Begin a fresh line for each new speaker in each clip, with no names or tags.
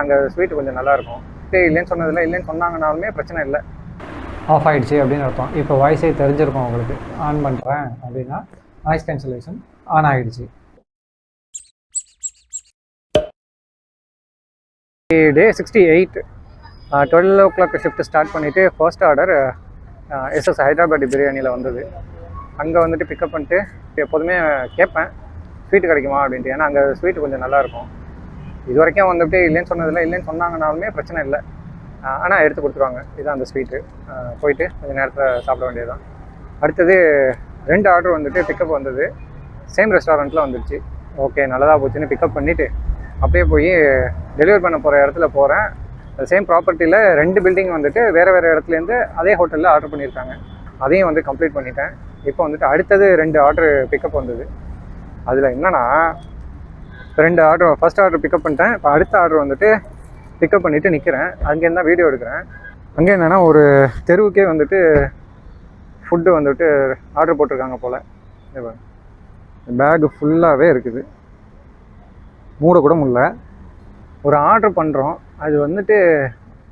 அங்கே ஸ்வீட் கொஞ்சம் நல்லாயிருக்கும். இல்லைன்னு சொன்னதில்லை, இல்லைன்னு சொன்னாங்கனாலுமே பிரச்சனை இல்லை.
ஆஃப் ஆகிடுச்சு அப்படின்னு அர்த்தம். இப்போ வாய்ஸே தெரிஞ்சிருக்கும் உங்களுக்கு. ஆன் பண்ணுறேன் அப்படின்னா நாய்ஸ் கேன்சலேஷன் ஆன் ஆகிடுச்சு.
டே 68 12 o'clock ஷிஃப்ட் ஸ்டார்ட் பண்ணிவிட்டு ஃபர்ஸ்ட் ஆர்டர் எஸ்எஸ் ஹைதராபாடி பிரியாணியில் வந்தது. அங்கே வந்துட்டு பிக்கப் பண்ணிட்டு எப்போதுமே கேட்பேன் ஸ்வீட்டு கிடைக்குமா அப்படின்ட்டு. ஏன்னா அங்கே ஸ்வீட்டு கொஞ்சம் நல்லாயிருக்கும். இது வரைக்கும் வந்துட்டு இல்லைன்னு சொன்னதில்லை, இல்லைன்னு சொன்னாங்கனாலுமே பிரச்சனை இல்லை. ஆனால் எடுத்து கொடுத்துருவாங்க. இதுதான் அந்த ஸ்வீட்டு. போயிட்டு கொஞ்சம் நேரத்தில் சாப்பிட வேண்டியது தான். அடுத்தது 2 ஆர்டர் வந்துட்டு பிக்கப் வந்தது. சேம் ரெஸ்டாரண்ட்டில் வந்துடுச்சு. ஓகே, நல்லதாக போச்சுன்னு பிக்கப் பண்ணிவிட்டு அப்படியே போய் டெலிவரி பண்ண போகிற இடத்துல போகிறேன். சேம் ப்ராப்பர்ட்டியில் 2 பில்டிங் வந்துட்டு வேறு வேறு இடத்துலேருந்து அதே ஹோட்டலில் ஆர்டர் பண்ணியிருக்காங்க. அதையும் வந்து கம்ப்ளீட் பண்ணிட்டேன். இப்போ வந்துட்டு அடுத்தது 2 ஆர்டர் பிக்கப் வந்தது. அதில் என்னென்னா 2 ஆர்டர் ஃபஸ்ட் ஆர்டர் பிக்கப் பண்ணிட்டேன். இப்போ அடுத்த ஆர்டர் வந்துட்டு பிக்கப் பண்ணிவிட்டு நிற்கிறேன். அங்கேருந்து தான் வீடியோ எடுக்கிறேன். அங்கே என்னென்னா ஒரு தெருவுக்கே வந்துட்டு ஃபுட்டு வந்துட்டு ஆர்டர் போட்டிருக்காங்க போல். பேகு ஃபுல்லாகவே இருக்குது, மூட கூட முடியல. ஒரு ஆர்டர் பண்ணுறோம், அது வந்துட்டு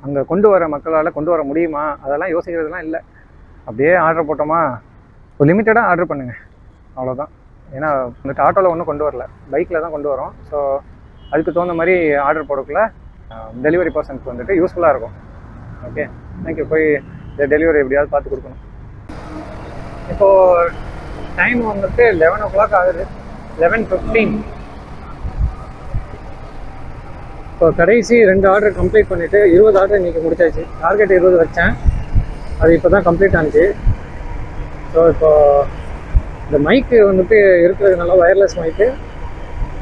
அங்கே கொண்டு வர மக்களால் கொண்டு வர முடியுமா அதெல்லாம் யோசிக்கிறதுலாம் இல்லை. அப்படியே ஆர்டர் போட்டோமா, ஒரு லிமிட்டடாக ஆர்டர் பண்ணுங்கள், அவ்வளோதான். ஏன்னா வந்துட்டு ஆட்டோவில் ஒன்றும் கொண்டு வரல, பைக்கில் தான் கொண்டு வரோம். ஸோ அதுக்கு தகுந்த மாதிரி ஆர்டர் போடக்குள்ள டெலிவரி பர்சனுக்கு வந்துட்டு யூஸ்ஃபுல்லாக இருக்கும். Okay, thank you. போய் இந்த டெலிவரி எப்படியாவது பார்த்து கொடுக்கணும். இப்போது டைம் வந்துட்டு 11 o'clock ஆகுது, 11:15. இப்போ கடைசி 2 ஆர்டர் கம்ப்ளீட் பண்ணிவிட்டு 20 ஆர்டர் இன்றைக்கி முடிச்சாச்சு. டார்கெட் 20 வச்சேன், அது இப்போ தான் கம்ப்ளீட் ஆனிச்சு. ஸோ இப்போது இந்த மைக்கு வந்துட்டு இருக்கிறது நல்லா வயர்லெஸ் மைக்கு,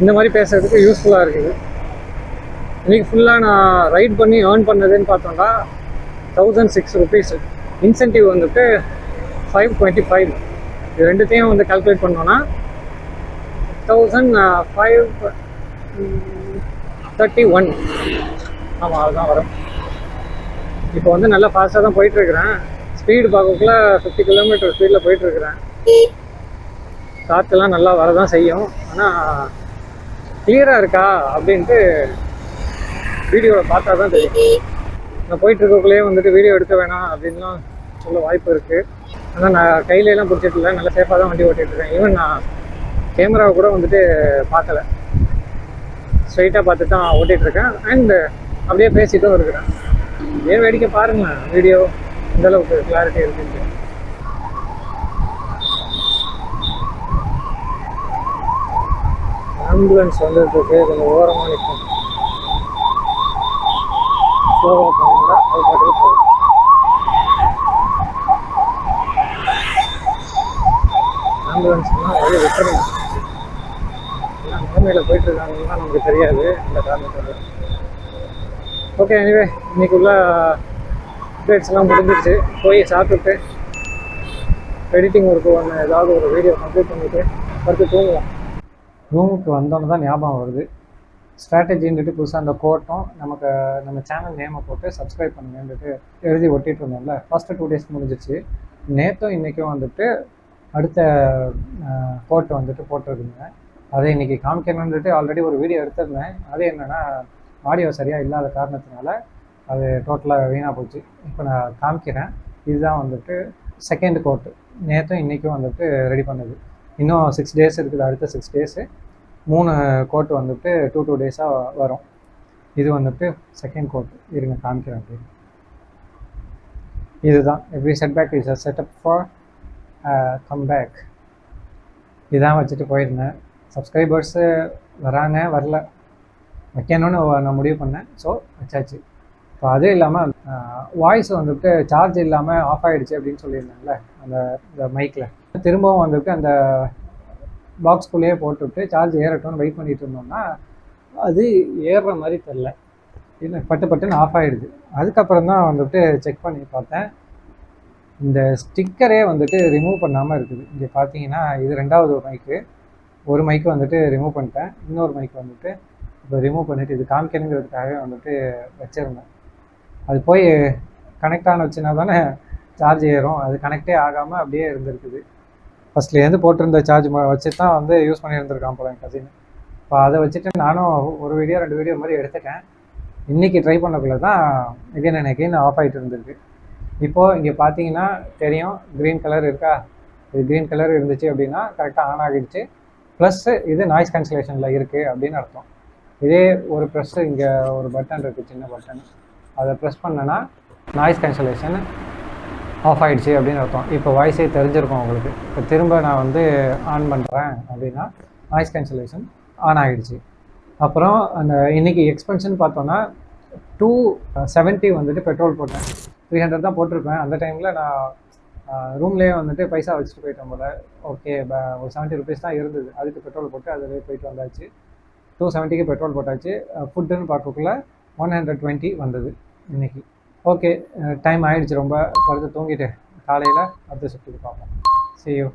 இந்த மாதிரி பேசுகிறதுக்கு யூஸ்ஃபுல்லாக இருக்குது. இன்றைக்கி ஃபுல்லாக நான் ரைட் பண்ணி ஏர்ன் பண்ணதுன்னு பார்த்தோம்னா 1006 rupees. இன்சென்டிவ் வந்துட்டு 525. இது ரெண்டுத்தையும் வந்து கால்குலேட் பண்ணோன்னா 1531. ஆமாம், அதுதான் வரும். இப்போ வந்து நல்லா ஃபாஸ்ட்டாக தான் போயிட்டுருக்கிறேன். ஸ்பீடு பார்க்கக்குள்ள 50 km ஸ்பீடில் போயிட்டுருக்கிறேன். காற்றுலாம் நல்லா வரதான் செய்யும். ஆனால் கிளியராக இருக்கா அப்படின்ட்டு வீடியோவில் பார்த்தா தான் தெரியும். நான் போயிட்டுருக்கக்குள்ளேயே வந்துட்டு வீடியோ எடுக்க வேணாம் அப்படின்லாம் சொல்ல வாய்ப்பு இருக்குது. ஆனால் நான் கையிலலாம் பிடிச்சிட்டு இல்லை, நல்லா சேஃபாக தான் வண்டி ஓட்டிகிட்ருக்கேன். ஈவன் நான் கேமராவை கூட வந்துட்டு பார்க்கல, ஸ்ட்ரைட்டாக பார்த்து தான் ஓட்டிகிட்ருக்கேன். அண்டு அப்படியே பேசிட்டும் இருக்கிறேன். ஏன் வேடிக்கை பாருங்கள், வீடியோ இந்தளவுக்கு கிளாரிட்டி இருக்குன்னு. ஆம்புலன்ஸ் வந்துட்டுருக்கு, கொஞ்சம் ஓரமாக நிற்கும். ஸ்லோவாக போனீங்கன்னா அது பாட்டுக்கு போகும். ஆம்புலன்ஸ்னால் வழி விட்டுறணும். ஏன்னா நிலைமையில் போயிட்டுருக்காங்கன்னு தான் நமக்கு தெரியாது இந்த காரணத்தில். ஓகே, எனிவே இன்றைக்குள்ள அப்டேட்ஸ்லாம் முடிஞ்சிடுச்சு. போய் சாப்பிட்டுட்டு எடிட்டிங் ஒர்க்கு ஒன்று ஏதாவது ஒரு வீடியோ கம்ப்ளீட் பண்ணிவிட்டு படுத்து தூங்குவோம். ரூமுக்கு வந்தோன்னு தான் ஞாபகம் வருது, ஸ்ட்ராட்டஜின்ட்டு புதுசாக அந்த கோட்டும் நம்ம சேனல் நேமை போட்டு சப்ஸ்கிரைப் பண்ணுங்கன்ட்டு எழுதி ஒட்டிகிட்டு இருந்தோம்ல. ஃபஸ்ட்டு 2 days முடிஞ்சிச்சு. நேற்றும் இன்றைக்கும் வந்துட்டு அடுத்த கோட்டை வந்துட்டு போட்டிருக்குங்க. அதை இன்றைக்கி காமிக்கணுன்ட்டு ஆல்ரெடி ஒரு வீடியோ எடுத்திருந்தேன். அது என்னென்னா ஆடியோ சரியாக இல்லாத காரணத்தினால அது டோட்டலாக வீணாக போச்சு. இப்போ நான் காமிக்கிறேன். இதுதான் வந்துட்டு செகண்ட் கோட்டு. நேற்றும் இன்றைக்கும் வந்துட்டு ரெடி பண்ணுது. இன்னும் 6 days இருக்குது. அடுத்த 6 days 3 கோட்டு வந்துட்டு 2 days-ஆக வரும். இது வந்துட்டு செகண்ட் கோட்டு. இருங்க காமிக்கிறேன். அப்படின்னு இதுதான் every setback is a setup for comeback. இதான் வச்சுட்டு போயிருந்தேன். சப்ஸ்கிரைபர்ஸு வராங்க, வரல, வைக்கணும்னு நான் முடிவு பண்ணேன். ஸோ வச்சாச்சு. இப்போ அது இல்லாமல் வாய்ஸ் வந்துட்டு சார்ஜ் இல்லாமல் ஆஃப் ஆகிடுச்சு அப்படின்னு சொல்லியிருந்தாங்களே இந்த மைக்கில். திரும்பவும் வந்துட்டு அந்த பாக்ஸ்குள்ளேயே போட்டுவிட்டு சார்ஜ் ஏறட்டும்னு வெயிட் பண்ணிகிட்டு இருந்தோம்னா அது ஏறுற மாதிரி தெரில, இல்லை பட்டுன்னு ஆஃப் ஆகிடுது. அதுக்கப்புறம் தான் வந்துட்டு செக் பண்ணி பார்த்தேன். இந்த ஸ்டிக்கரே வந்துட்டு ரிமூவ் பண்ணாமல் இருக்குது. இங்கே பார்த்தீங்கன்னா இது 2வது மைக்கு. ஒரு மைக்கு வந்துட்டு ரிமூவ் பண்ணிட்டேன், இன்னொரு மைக்கு வந்துட்டு இப்போ ரிமூவ் பண்ணிவிட்டு இது காமிக்கணுங்கிறதுக்காகவே வந்துட்டு வச்சுருந்தேன். அது போய் கனெக்ட் ஆன வச்சுனா தானே சார்ஜ் ஏறும். அது கனெக்டே ஆகாமல் அப்படியே இருந்திருக்குது. ஃபஸ்ட்லேருந்து போட்டிருந்த சார்ஜ் வச்சு தான் வந்து யூஸ் பண்ணியிருந்திருக்கான் போல என் கசின். இப்போ அதை வச்சுட்டு நானும் ஒரு வீடியோ 2 வீடியோ மாதிரி எடுத்துட்டேன்.
இன்றைக்கி ட்ரை பண்ணக்குள்ள தான் எகைன் ஆஃப் ஆகிட்டு இருந்திருக்கு. இப்போது இங்கே பார்த்தீங்கன்னா தெரியும், க்ரீன் கலர் இருக்கா? இது க்ரீன் கலர் இருந்துச்சு அப்படின்னா கரெக்டாக ஆன் ஆகிடுச்சு. ப்ளஸ்ஸு இது நாய்ஸ் கேன்சலேஷனில் இருக்குது அப்படின்னு அர்த்தம். இதே ஒரு ப்ரெஸ்ஸு இங்கே ஒரு பட்டன் இருக்குது, சின்ன பட்டன், அதை ப்ரெஸ் பண்ணேன்னா நாய்ஸ் கேன்சலேஷன் ஆஃப் ஆகிடுச்சு அப்படின்னு அர்த்தம். இப்போ வாய்ஸே தெரிஞ்சிருக்கும் உங்களுக்கு. இப்போ திரும்ப நான் வந்து ஆன் பண்ணுறேன் அப்படின்னா நாய்ஸ் கேன்சலேஷன் ஆன் ஆகிடுச்சு. அப்புறம் அந்த இன்றைக்கி எக்ஸ்பென்ஷன் பார்த்தோன்னா 270 வந்துட்டு பெட்ரோல் போட்டேன். 300 தான் போட்டிருப்பேன். அந்த டைமில் நான் ரூம்லேயே வந்துட்டு பைசா வச்சுட்டு போயிட்டேன் போல். ஓகே, ஒரு 70 ருபீஸ் தான் இருந்தது. அதுக்கு பெட்ரோல் போட்டு அதிலே போயிட்டு வந்தாச்சு. 270க்கு பெட்ரோல் போட்டாச்சு. ஃபுட்டுன்னு பார்க்கக்குள்ள 120 வந்தது இன்றைக்கி. ஓகே, டைம் ஆகிடுச்சு ரொம்ப. படுத்து தூங்கிட்டு காலையில் அடுத்த ஷிஃப்ட்டுக்கு பார்ப்போம். See you.